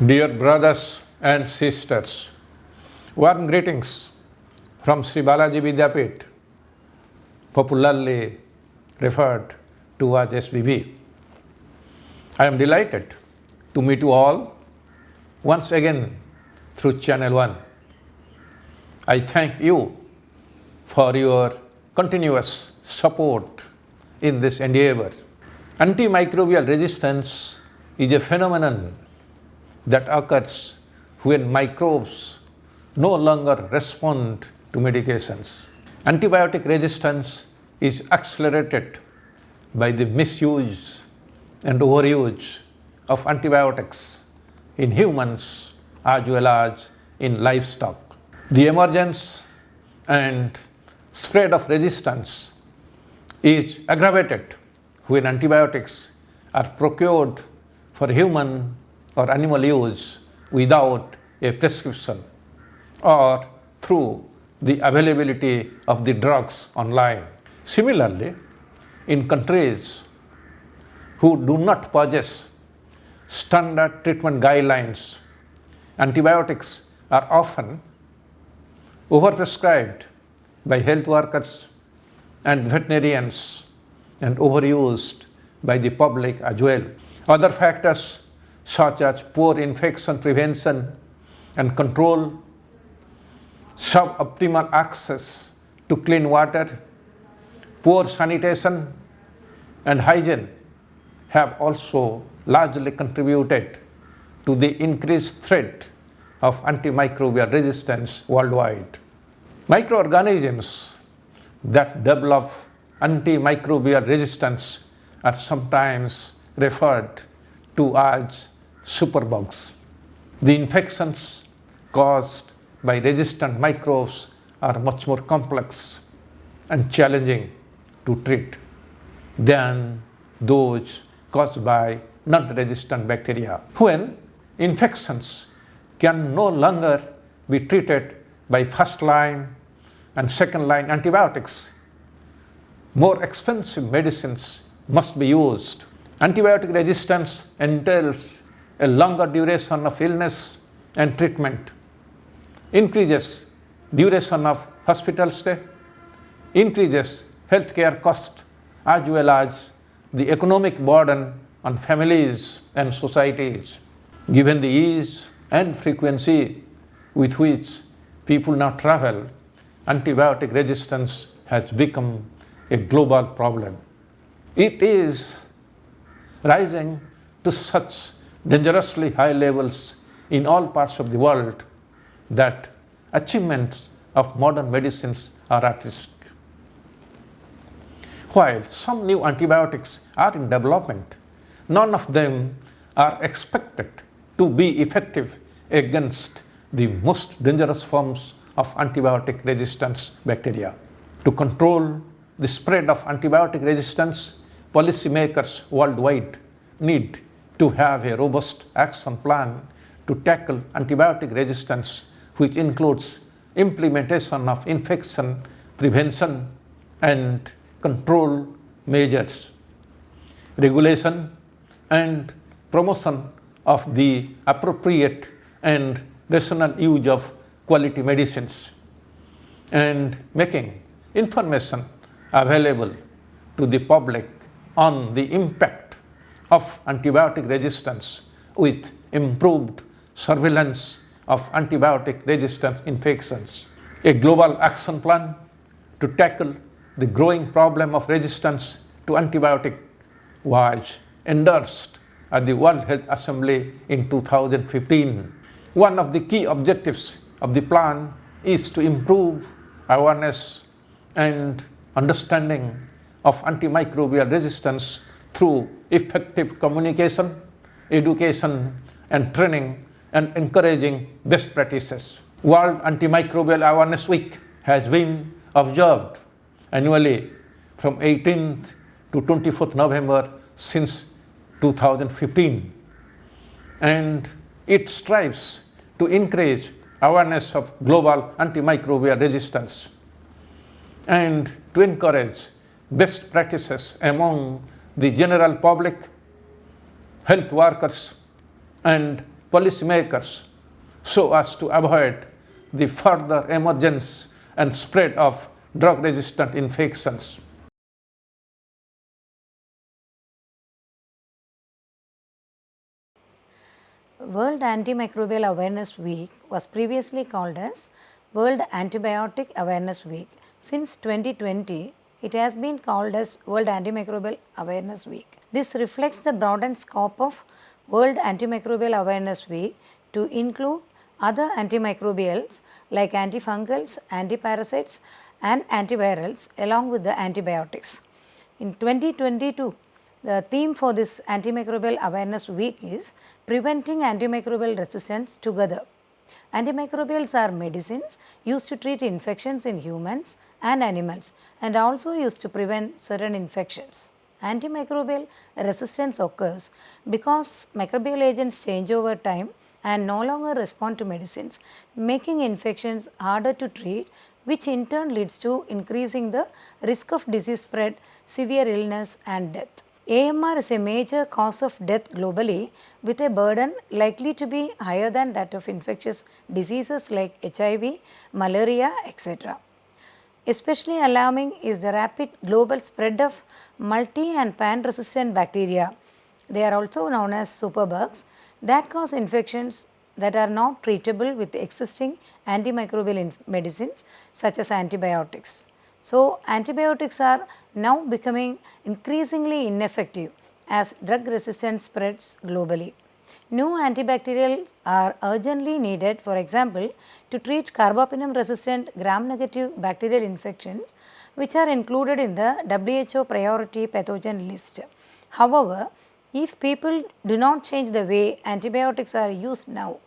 Dear brothers and sisters, warm greetings from Sri Balaji Vidyapith, popularly referred to as SBB. I am delighted to meet you all once again through Channel 1. I thank you for your continuous support in this endeavor. Antimicrobial resistance is a phenomenon that occurs when microbes no longer respond to medications. Antibiotic resistance is accelerated by the misuse and overuse of antibiotics in humans as well as in livestock. The emergence and spread of resistance is aggravated when antibiotics are procured for human or animal use without a prescription or through the availability of the drugs online. Similarly, in countries who do not possess standard treatment guidelines, antibiotics are often overprescribed by health workers and veterinarians and overused by the public as well. Other factors such as poor infection prevention and control, suboptimal access to clean water, poor sanitation and hygiene have also largely contributed to the increased threat of antimicrobial resistance worldwide. Microorganisms that develop antimicrobial resistance are sometimes referred to as superbugs. The infections caused by resistant microbes are much more complex and challenging to treat than those caused by non-resistant bacteria. When infections can no longer be treated by first-line and second-line antibiotics, more expensive medicines must be used. Antibiotic resistance entails a longer duration of illness and treatment, increases duration of hospital stay, increases healthcare cost, as well as the economic burden on families and societies. Given the ease and frequency with which people now travel, antibiotic resistance has become a global problem. It is rising to such dangerously high levels in all parts of the world that achievements of modern medicines are at risk. While some new antibiotics are in development, none of them are expected to be effective against the most dangerous forms of antibiotic resistance bacteria. To control the spread of antibiotic resistance, policymakers worldwide need to have a robust action plan to tackle antibiotic resistance, which includes implementation of infection prevention and control measures, regulation and promotion of the appropriate and rational use of quality medicines, and making information available to the public on the impact of antibiotic resistance with improved surveillance of antibiotic resistant infections. A global action plan to tackle the growing problem of resistance to antibiotic was endorsed at the World Health Assembly in 2015. One of the key objectives of the plan is to improve awareness and understanding of antimicrobial resistance through effective communication, education, and training, and encouraging best practices. World Antimicrobial Awareness Week has been observed annually from 18th to 24th November since 2015, and it strives to increase awareness of global antimicrobial resistance and to encourage best practices among the general public, health workers, and policymakers so as to avoid the further emergence and spread of drug-resistant infections. World Antimicrobial Awareness Week was previously called as World Antibiotic Awareness Week. Since 2020, it has been called as World Antimicrobial Awareness Week. This reflects the broadened scope of World Antimicrobial Awareness Week to include other antimicrobials like antifungals, antiparasites and antivirals along with the antibiotics. In 2022, the theme for this Antimicrobial Awareness Week is Preventing Antimicrobial Resistance Together. Antimicrobials are medicines used to treat infections in humans and animals and also used to prevent certain infections. Antimicrobial resistance occurs because microbial agents change over time and no longer respond to medicines, making infections harder to treat, which in turn leads to increasing the risk of disease spread, severe illness and death. AMR is a major cause of death globally, with a burden likely to be higher than that of infectious diseases like HIV, malaria, etc. Especially alarming is the rapid global spread of multi and pan-resistant bacteria. They are also known as superbugs that cause infections that are not treatable with existing antimicrobial medicines such as antibiotics. So, antibiotics are now becoming increasingly ineffective as drug resistance spreads globally. New antibacterials are urgently needed, for example, to treat carbapenem resistant gram-negative bacterial infections, which are included in the WHO priority pathogen list. However, if people do not change the way antibiotics are used now,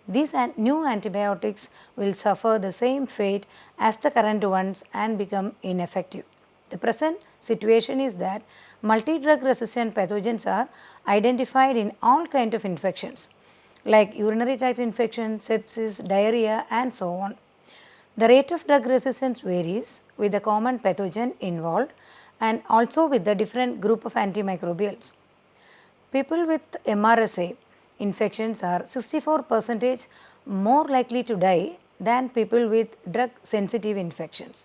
these new antibiotics will suffer the same fate as the current ones and become ineffective. The present situation is that multi-drug resistant pathogens are identified in all kinds of infections like urinary tract infection, sepsis, diarrhea and so on. The rate of drug resistance varies with the common pathogen involved and also with the different group of antimicrobials. People with MRSA infections are 64% more likely to die than people with drug sensitive infections.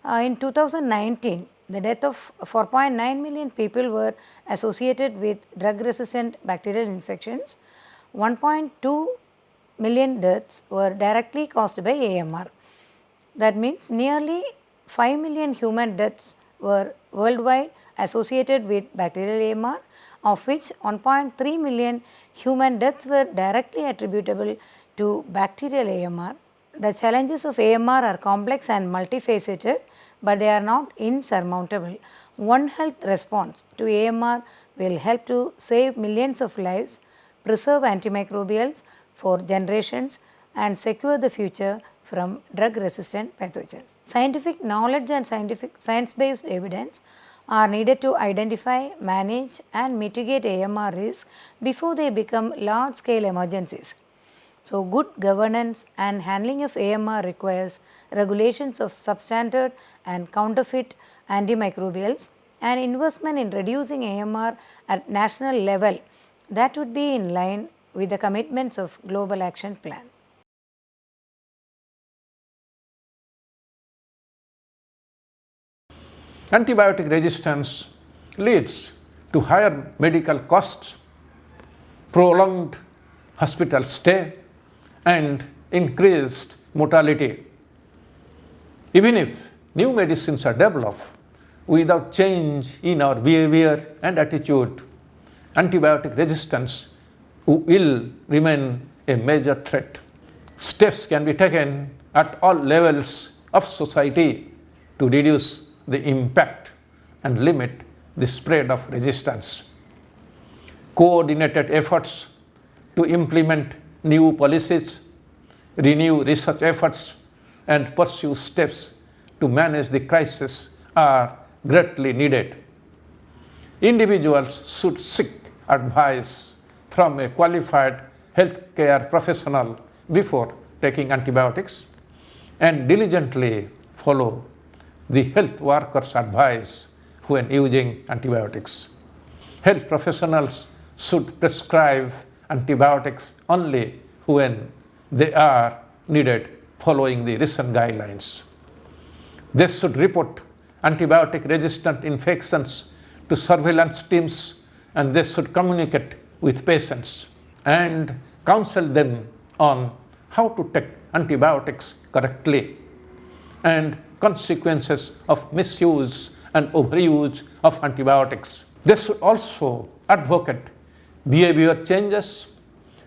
In 2019, the death of 4.9 million people were associated with drug resistant bacterial infections. 1.2 million deaths were directly caused by AMR. That means nearly 5 million human deaths were worldwide associated with bacterial AMR, of which 1.3 million human deaths were directly attributable to bacterial AMR. The challenges of AMR are complex and multifaceted, but they are not insurmountable. One health response to AMR will help to save millions of lives, preserve antimicrobials for generations and secure the future from drug resistant pathogens. Scientific knowledge and science-based evidence are needed to identify, manage and mitigate AMR risks before they become large-scale emergencies. So, good governance and handling of AMR requires regulations of substandard and counterfeit antimicrobials and investment in reducing AMR at national level that would be in line with the commitments of Global Action Plan. Antibiotic resistance leads to higher medical costs, prolonged hospital stay and increased mortality. Even if new medicines are developed without change in our behavior and attitude, antibiotic resistance will remain a major threat. Steps can be taken at all levels of society to reduce the impact and limit the spread of resistance. Coordinated efforts to implement new policies, renew research efforts, and pursue steps to manage the crisis are greatly needed. Individuals should seek advice from a qualified healthcare professional before taking antibiotics and diligently follow the health workers' advice when using antibiotics. Health professionals should prescribe antibiotics only when they are needed following the recent guidelines. They should report antibiotic-resistant infections to surveillance teams, and they should communicate with patients and counsel them on how to take antibiotics correctly and consequences of misuse and overuse of antibiotics. They should also advocate behavior changes,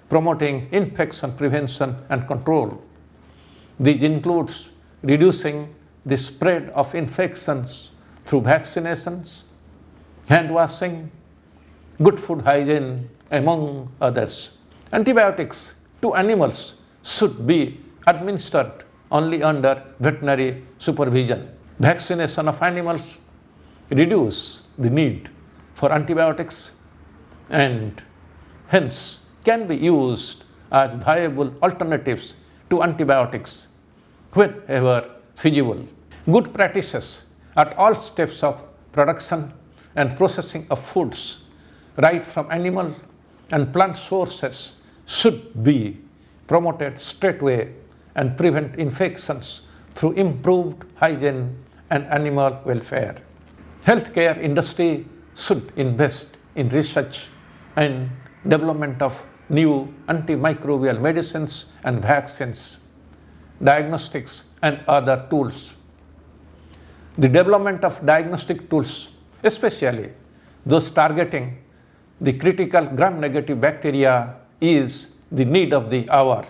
promoting infection prevention and control. This includes reducing the spread of infections through vaccinations, hand washing, good food hygiene, among others. Antibiotics to animals should be administered only under veterinary supervision. Vaccination of animals reduce the need for antibiotics and hence can be used as viable alternatives to antibiotics whenever feasible. Good practices at all steps of production and processing of foods, right from animal and plant sources, should be promoted straightway and prevent infections through improved hygiene and animal welfare. Healthcare industry should invest in research and development of new antimicrobial medicines and vaccines, diagnostics and other tools. The development of diagnostic tools, especially those targeting the critical gram-negative bacteria, is the need of the hour.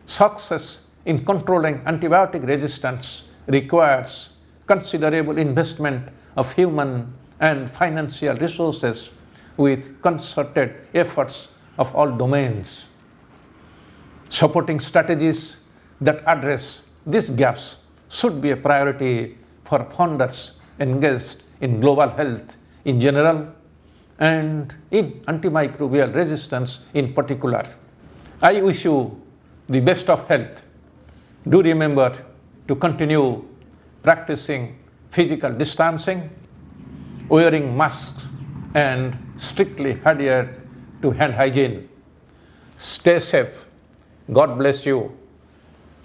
Success in controlling antibiotic resistance requires considerable investment of human and financial resources with concerted efforts of all domains. Supporting strategies that address these gaps should be a priority for founders engaged in global health in general and in antimicrobial resistance in particular. I wish you the best of health. Do remember to continue practicing physical distancing, wearing masks, and strictly adhere to hand hygiene. Stay safe. God bless you.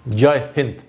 Jai Hind.